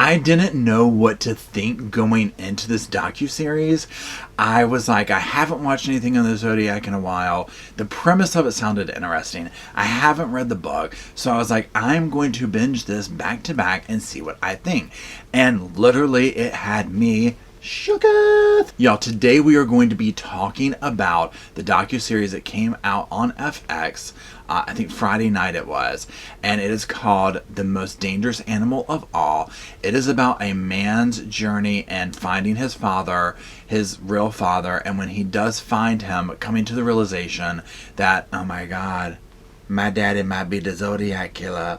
I didn't know what to think going into this docuseries. I was like, I haven't watched anything on the Zodiac in a while. The premise of it sounded interesting. I haven't read the book, so I was like, I'm going to binge this back to back and see what I think. And literally, it had me shooketh. Y'all, today we are going to be talking about the docuseries that came out on FX. I think Friday night it was, and it is called The Most Dangerous Animal of All. It is about a man's journey and finding his father, his real father, and when he does find him, coming to the realization that, oh my God, my daddy might be the Zodiac Killer.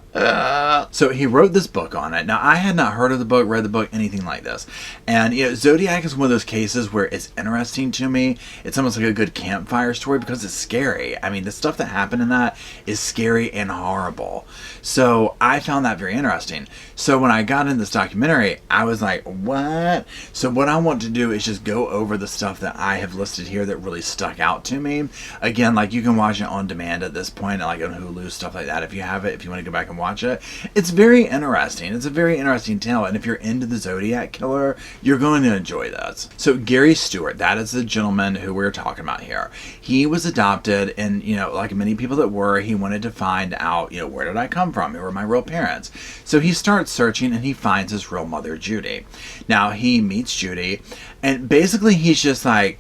So he wrote this book on it. Now, I had not heard of the book, read the book, anything like this. And, Zodiac is one of those cases where it's interesting to me. It's almost like a good campfire story because it's scary. I mean, the stuff that happened in that is scary and horrible. So I found that very interesting. So when I got in this documentary, I was like, what? So what I want to do is just go over the stuff that I have listed here that really stuck out to me. Again, like you can watch it on demand at this point, like on Hulu, stuff like that. If you have it, if you want to go back and watch it, it's very interesting. It's a very interesting tale, and if you're into the Zodiac Killer, you're going to enjoy this. So Gary Stewart, that is the gentleman who we're talking about here. He was adopted, and like many people that were, he wanted to find out, where did I come from? Who were my real parents? So he starts searching, and he finds his real mother, Judy. Now he meets Judy, and basically he's just like,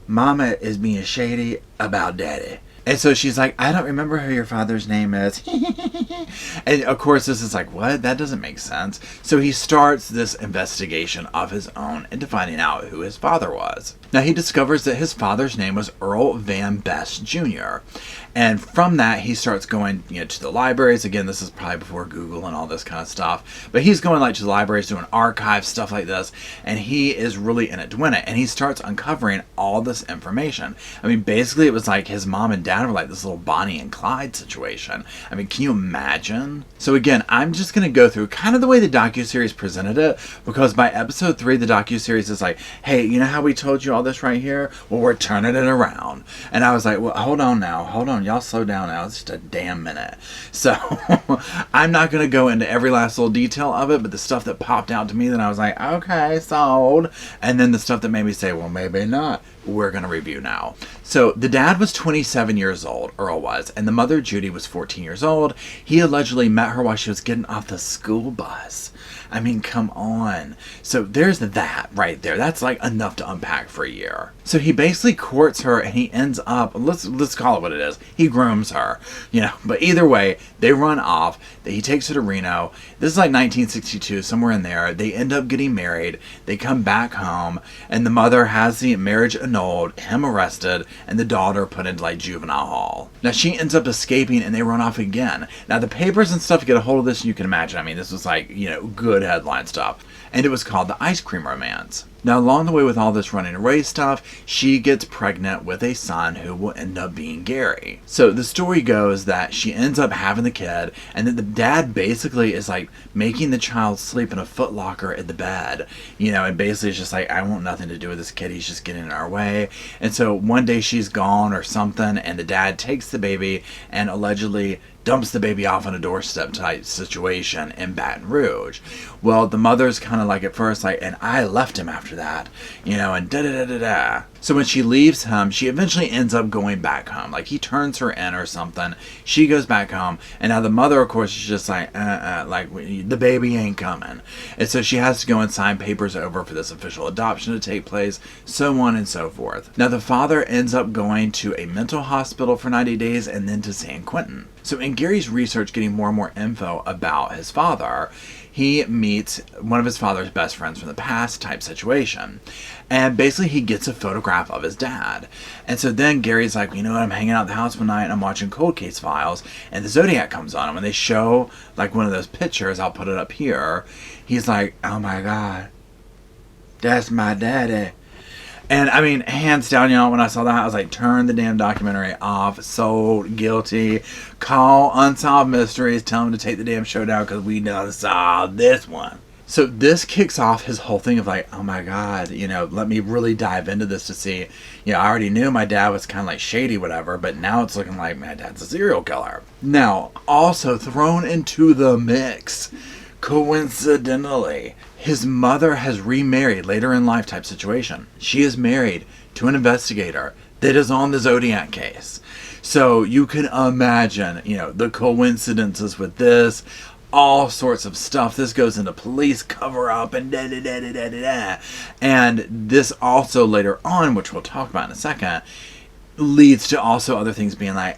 Mama is being shady about Daddy. And so she's like, I don't remember who your father's name is. And of course, this is like, what? That doesn't make sense. So he starts this investigation of his own into finding out who his father was. Now he discovers that his father's name was Earl Van Best Jr. And from that, he starts going, to the libraries. Again, this is probably before Google and all this kind of stuff. But he's going to the libraries, doing archives, stuff like this. And he is really in it to win it. And he starts uncovering all this information. I mean, basically, it was like his mom and dad were like this little Bonnie and Clyde situation. I mean, can you imagine? So again, I'm just going to go through kind of the way the docuseries presented it. Because by episode 3, the docuseries is like, hey, you know how we told you all this right here? Well, we're turning it around. And I was like, well, hold on. Y'all slow down now. It's just a damn minute. So I'm not going to go into every last little detail of it, but the stuff that popped out to me that I was like, okay, sold. And then the stuff that made me say, well, maybe not, we're going to review now. So the dad was 27 years old, Earl was, and the mother, Judy, was 14 years old. He allegedly met her while she was getting off the school bus. I mean, come on. So there's that right there. That's like enough to unpack for a year. So he basically courts her, and he ends up, let's call it what it is. He grooms her, But either way, they run off. He takes her to Reno. This is like 1962, somewhere in there. They end up getting married. They come back home, and the mother has the marriage annulled, him arrested, and the daughter put into like juvenile hall. Now she ends up escaping, and they run off again. Now the papers and stuff get a hold of this, and you can imagine. I mean, this was like, good headline stuff. And it was called The Ice Cream Romance. Now, along the way with all this running away stuff, she gets pregnant with a son who will end up being Gary. So the story goes that she ends up having the kid, and that the dad basically is like making the child sleep in a footlocker at the bed. And basically it's just like, I want nothing to do with this kid. He's just getting in our way. And so one day she's gone or something, and the dad takes the baby and allegedly dumps the baby off on a doorstep type situation in Baton Rouge. Well, the mother's kind of like at first like, and I left him after that, and da-da-da-da-da. So when she leaves him, she eventually ends up going back home. Like he turns her in or something. She goes back home. And now the mother, of course, is just like, like the baby ain't coming. And so she has to go and sign papers over for this official adoption to take place, so on and so forth. Now the father ends up going to a mental hospital for 90 days and then to San Quentin. So in Gary's research, getting more and more info about his father, he meets one of his father's best friends from the past type situation. And basically he gets a photograph of his dad. And so then Gary's like, I'm hanging out at the house one night and I'm watching Cold Case Files, and the Zodiac comes on. And when they show like one of those pictures, I'll put it up here, he's like, oh my God, that's my daddy. And I mean, hands down, when I saw that, I was like, turn the damn documentary off. Sold, guilty. Call Unsolved Mysteries. Tell them to take the damn show down because we done solved this one. So this kicks off his whole thing of like, oh my God, let me really dive into this to see. I already knew my dad was kind of like shady, whatever, but now it's looking like my dad's a serial killer. Now, also thrown into the mix, Coincidentally, his mother has remarried later in life type situation. She is married to an investigator that is on the Zodiac case. So you can imagine, the coincidences with this, all sorts of stuff. This goes into police cover-up and da-da-da-da-da-da. And this also later on, which we'll talk about in a second, leads to also other things being like,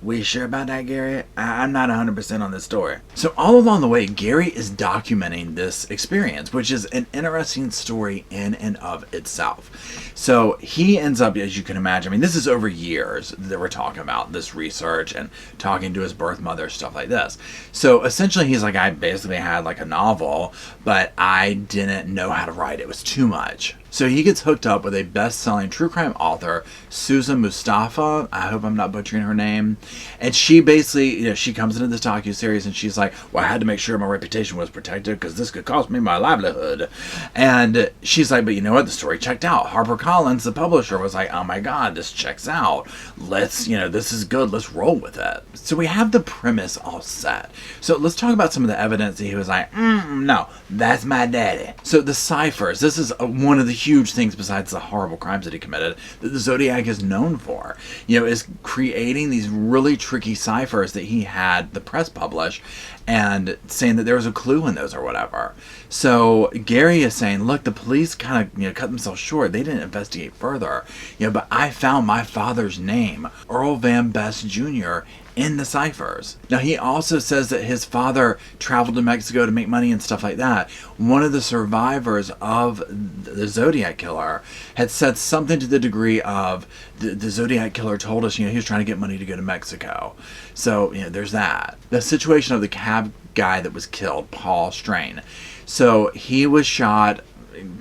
we sure about that, Gary? I'm not 100% on this story. So all along the way, Gary is documenting this experience, which is an interesting story in and of itself. So he ends up, as you can imagine, I mean, this is over years that we're talking about this research and talking to his birth mother, stuff like this. So essentially he's like, I basically had like a novel, but I didn't know how to write it. It was too much. So he gets hooked up with a best-selling true crime author, Susan Mustafa. I hope I'm not butchering her name. And she basically, she comes into this docuseries and she's like, well, I had to make sure my reputation was protected because this could cost me my livelihood. And she's like, but you know what? The story checked out. HarperCollins, the publisher, was like, oh my God, this checks out. Let's, this is good. Let's roll with it. So we have the premise all set. So let's talk about some of the evidence that he was like, no, that's my daddy. So the ciphers, this is one of the huge things besides the horrible crimes that he committed that the Zodiac is known for, is creating these really tricky ciphers that he had the press publish and saying that there was a clue in those or whatever. So Gary is saying, look, the police kind of cut themselves short. They didn't investigate further, but I found my father's name, Earl Van Best Jr., in the ciphers. Now he also says that his father traveled to Mexico to make money and stuff like that. One of the survivors of the Zodiac Killer had said something to the degree of the Zodiac Killer told us he was trying to get money to go to Mexico. So there's that. The situation of the cab guy that was killed, Paul Strain. So he was shot,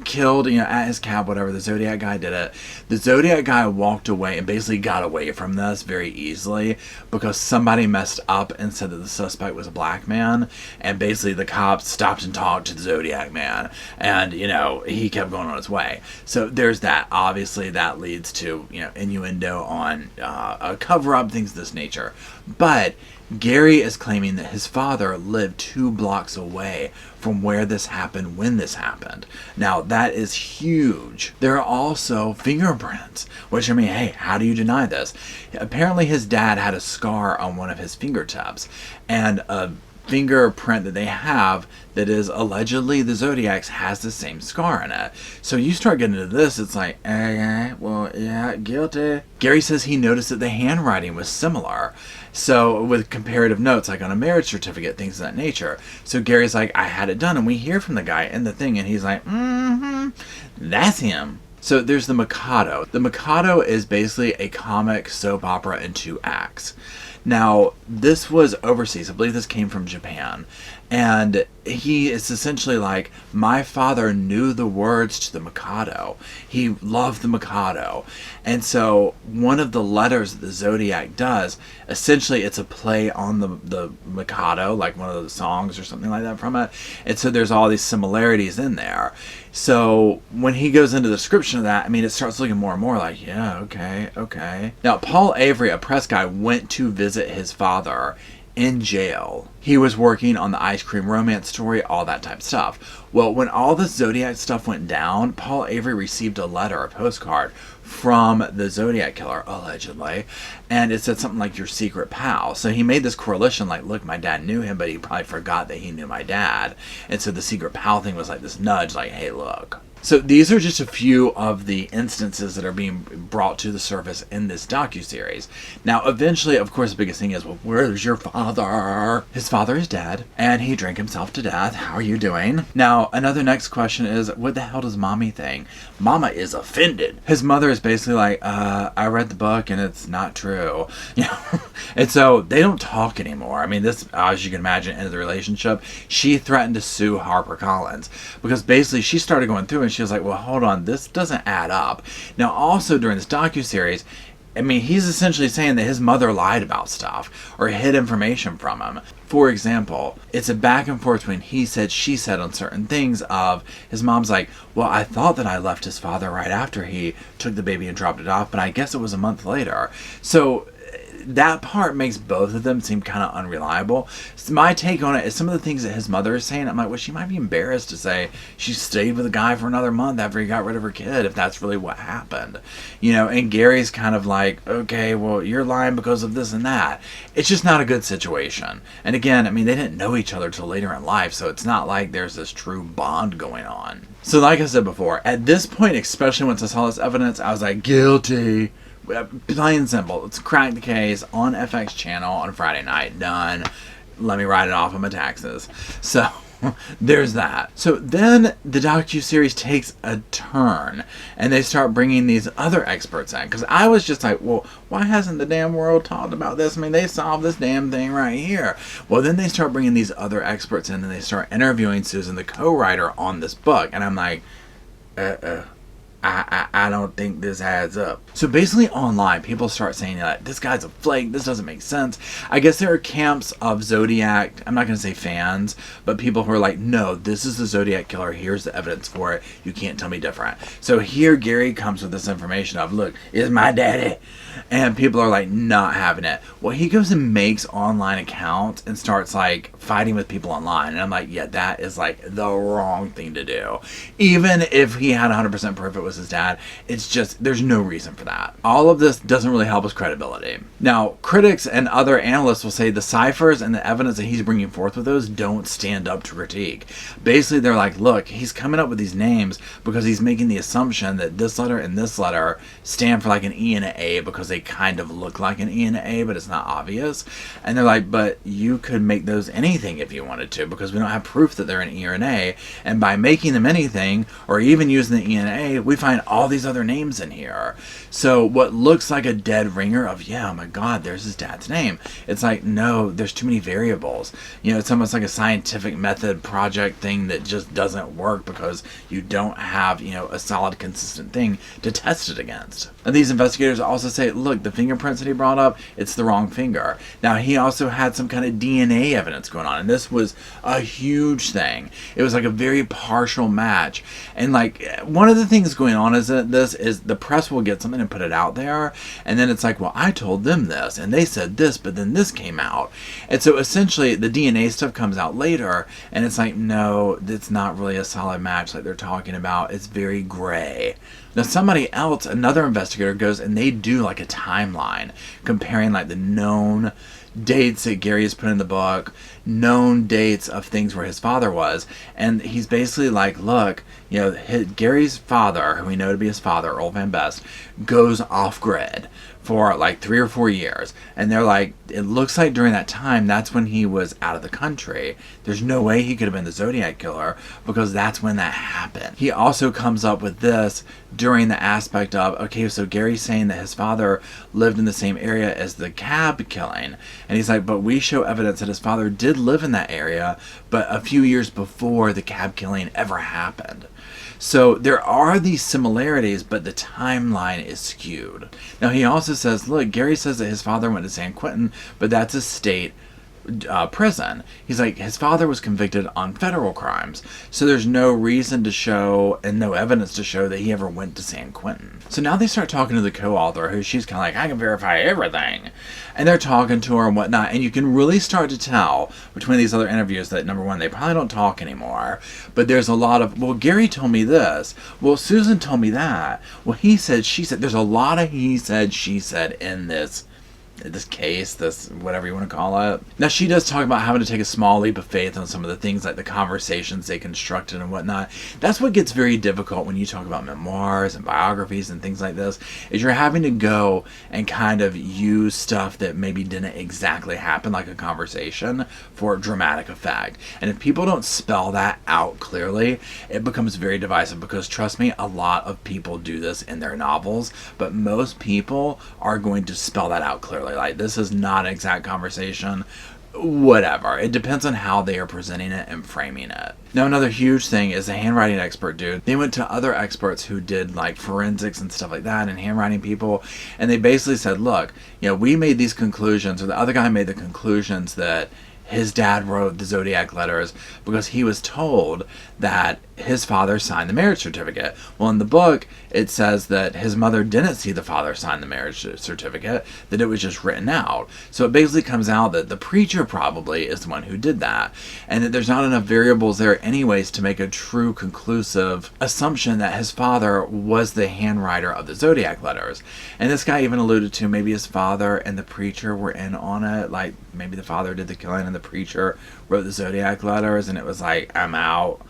killed, at his cab, whatever. The Zodiac guy did it. The Zodiac guy walked away and basically got away from this very easily because somebody messed up and said that the suspect was a black man, and basically the cops stopped and talked to the Zodiac man, and he kept going on his way. So there's that. Obviously that leads to innuendo on a cover-up, things of this nature. But Gary is claiming that his father lived 2 blocks away from where this happened when this happened. Now, that is huge. There are also fingerprints, which, hey, how do you deny this? Apparently, his dad had a scar on one of his fingertips, and a fingerprint that they have that is allegedly the Zodiac's has the same scar in it. So you start getting into this, it's like, well, yeah, guilty. Gary says he noticed that the handwriting was similar. So with comparative notes, like on a marriage certificate, things of that nature. So Gary's like, I had it done. And we hear from the guy in the thing, and he's like, that's him. So there's the Mikado. The Mikado is basically a comic soap opera in 2 acts. Now, this was overseas. I believe this came from Japan. And he is essentially like, my father knew the words to the Mikado. He loved the Mikado. And so one of the letters that the Zodiac does, essentially it's a play on the Mikado, like one of the songs or something like that from it. And so there's all these similarities in there. So when he goes into the description of that, it starts looking more and more like, yeah, okay. Now, Paul Avery, a press guy, went to visit his father in jail. He was working on the ice cream romance story, all that type of stuff. Well, when all this Zodiac stuff went down, Paul Avery received a letter, a postcard from the Zodiac Killer, allegedly, and it said something like, your secret pal. So he made this correlation like, look, my dad knew him, but he probably forgot that he knew my dad. And so the secret pal thing was like this nudge, like, hey, look. So these are just a few of the instances that are being brought to the surface in this docuseries. Now, eventually, of course, the biggest thing is, well, where's your father? His father is dead, and he drank himself to death. How are you doing? Now, another next question is, what the hell does mommy think? Mama is offended. His mother is basically like, I read the book, and it's not true. And so they don't talk anymore. This, as you can imagine, ended the relationship. She threatened to sue HarperCollins because basically she started going through and she was like, well, hold on, this doesn't add up. Now, also during this docuseries, he's essentially saying that his mother lied about stuff or hid information from him. For example, it's a back and forth between he said, she said on certain things of his mom's like, well, I thought that I left his father right after he took the baby and dropped it off, but I guess it was a month later. So that part makes both of them seem kind of unreliable. So my take on it is some of the things that his mother is saying, I'm like, well, she might be embarrassed to say she stayed with a guy for another month after he got rid of her kid, if that's really what happened. And Gary's kind of like, okay, well, you're lying because of this and that. It's just not a good situation. And again, I mean, they didn't know each other till later in life, so it's not like there's this true bond going on. So like I said before, at this point, especially once I saw this evidence, I was like, guilty. Plain and simple. Let's crack the case on FX channel on Friday night. Done. Let me write it off on my taxes. So there's that. So then the docuseries takes a turn and they start bringing these other experts in. Because I was just like, well, why hasn't the damn world talked about this? I mean, they solved this damn thing right here. Well, then they start bringing these other experts in and they start interviewing Susan, the co-writer, on this book. And I'm like, I don't think this adds up. So basically online, people start saying that this guy's a flake, this doesn't make sense. I guess there are camps of Zodiac, I'm not going to say fans, but people who are like, no, this is the Zodiac Killer, here's the evidence for it, you can't tell me different. So here Gary comes with this information of, look, it's my daddy. And people are like not having it. Well, he goes and makes online accounts and starts like fighting with people online. And I'm like, yeah, that is like the wrong thing to do. Even if he had 100% proof it was his dad, it's just, there's no reason for that. All of this doesn't really help his credibility. Now, critics and other analysts will say the ciphers and the evidence that he's bringing forth with those don't stand up to critique. Basically, they're like, look, he's coming up with these names because he's making the assumption that this letter and this letter stand for like an E and an A because they kind of look like an E and an A, but it's not obvious. And they're like, but you could make those anything if you wanted to, because we don't have proof that they're an E or an A. And by making them anything, or even using the E and an A, we find all these other names in here. So what looks like a dead ringer of, yeah, oh my God, there's his dad's name. It's like, no, there's too many variables. It's almost like a scientific method project thing that just doesn't work because you don't have, a solid, consistent thing to test it against. And these investigators also say, look, the fingerprints that he brought up, it's the wrong finger. Now, he also had some kind of DNA evidence going on, and this was a huge thing. It was like a very partial match. And like, one of the things going on is that this is the press will get something and put it out there, and then it's like, well, I told them this, and they said this, but then this came out. And so essentially, the DNA stuff comes out later, and it's like, no, it's not really a solid match like they're talking about. It's very gray. Now somebody else, another investigator, goes and they do like a timeline comparing like the known dates that Gary has put in the book, known dates of things where his father was, and he's basically like, look, Gary's father, who we know to be his father, Earl Van Best, goes off grid for like 3 or 4 years, and they're like, it looks like during that time that's when he was out of the country. There's no way he could have been the Zodiac Killer because that's when that happened. He also comes up with this during the aspect of, okay, so Gary's saying that his father lived in the same area as the cab killing, and he's like, but we show evidence that his father did live in that area, but a few years before the cab killing ever happened. So there are these similarities, but the timeline is skewed. Now he also says, look, Gary says that his father went to San Quentin, but that's a state prison. He's like, his father was convicted on federal crimes, so there's no reason to show and no evidence to show that he ever went to San Quentin. So now they start talking to the co-author, who she's kind of like, I can verify everything, and they're talking to her and whatnot, and you can really start to tell between these other interviews that, number one, they probably don't talk anymore, but there's a lot of, well, Gary told me this, well, Susan told me that, well, he said, she said. There's a lot of he said, she said in this case, this whatever you want to call it. Now she does talk about having to take a small leap of faith on some of the things, like the conversations they constructed and whatnot. That's what gets very difficult when you talk about memoirs and biographies and things like this, is you're having to go and kind of use stuff that maybe didn't exactly happen, like a conversation, for dramatic effect. And if people don't spell that out clearly, it becomes very divisive, because trust me, a lot of people do this in their novels, but most people are going to spell that out clearly. Like, this is not an exact conversation, whatever. It depends on how they are presenting it and framing it. Now, another huge thing is the handwriting expert dude. They went to other experts who did like forensics and stuff like that, and handwriting people, and they basically said, look, we made these conclusions, or the other guy made the conclusions that his dad wrote the Zodiac letters because he was told that his father signed the marriage certificate. Well, in the book, it says that his mother didn't see the father sign the marriage certificate, that it was just written out. So it basically comes out that the preacher probably is the one who did that, and that there's not enough variables there anyways to make a true conclusive assumption that his father was the handwriter of the Zodiac letters. And this guy even alluded to maybe his father and the preacher were in on it, like maybe the father did the killing and the preacher wrote the Zodiac letters, and it was like, I'm out.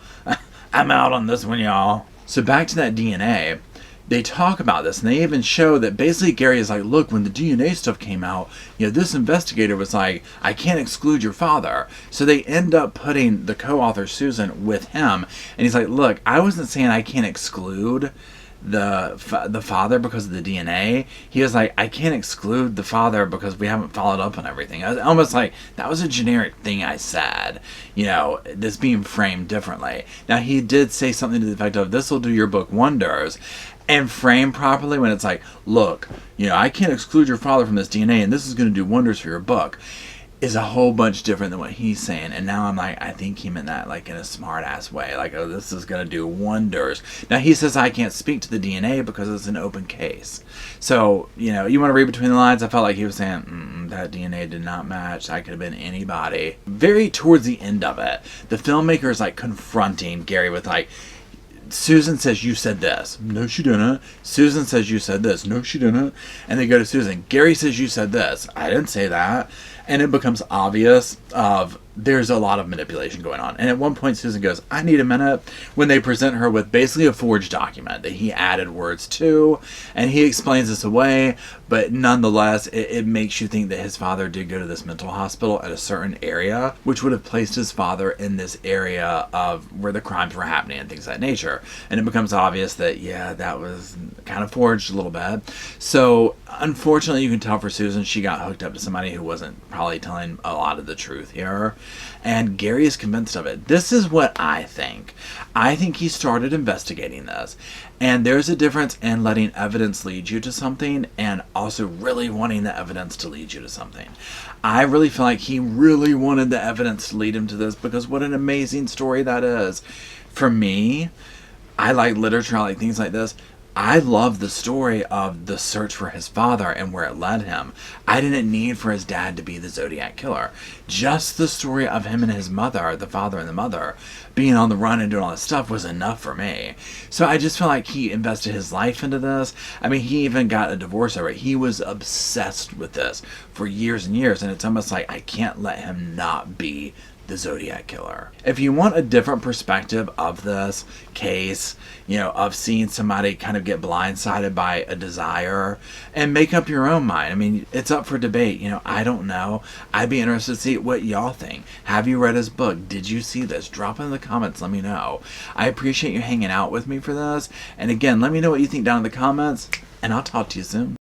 I'm out on this one, y'all. So back to that DNA, they talk about this, and they even show that basically Gary is like, look, when the DNA stuff came out, this investigator was like, I can't exclude your father. So they end up putting the co-author Susan with him, and he's like, look, I wasn't saying I can't exclude the father because of the DNA. He was like, I can't exclude the father because we haven't followed up on everything. I was almost like, that was a generic thing I said, this being framed differently. Now, he did say something to the effect of, this will do your book wonders, and framed properly when it's like, look, I can't exclude your father from this DNA, and this is going to do wonders for your book, is a whole bunch different than what he's saying. And now I'm like, I think he meant that like in a smart ass way, like, oh, this is going to do wonders. Now he says I can't speak to the DNA because it's an open case. So, you want to read between the lines. I felt like he was saying, that DNA did not match. That could have been anybody. Very towards the end of it, the filmmaker is like confronting Gary with like, Susan says you said this. No, she didn't. Susan says you said this. No, she didn't. And they go to Susan. Gary says you said this. I didn't say that. And it becomes obvious there's a lot of manipulation going on. And at one point, Susan goes, I need a minute, when they present her with basically a forged document that he added words to. And he explains this away, but nonetheless, it makes you think that his father did go to this mental hospital at a certain area, which would have placed his father in this area of where the crimes were happening and things of that nature. And it becomes obvious that, that was kind of forged a little bit. So, unfortunately, you can tell for Susan, she got hooked up to somebody who wasn't probably telling a lot of the truth here. And Gary is convinced of it. This is what I think. I think he started investigating this. And there's a difference in letting evidence lead you to something and also really wanting the evidence to lead you to something. I really feel like he really wanted the evidence to lead him to this, because what an amazing story that is. For me, I like literature, I like things like this. I love the story of the search for his father and where it led him. I didn't need for his dad to be the Zodiac Killer. Just the story of him and his mother, the father and the mother, being on the run and doing all this stuff was enough for me. So I just feel like he invested his life into this. I mean, he even got a divorce over it. He was obsessed with this for years and years, and it's almost like I can't let him not be the Zodiac Killer. If you want a different perspective of this case, of seeing somebody kind of get blindsided by a desire, and make up your own mind. I mean, it's up for debate. I don't know. I'd be interested to see what y'all think. Have you read his book? Did you see this? Drop it in the comments. Let me know. I appreciate you hanging out with me for this. And again, let me know what you think down in the comments, and I'll talk to you soon.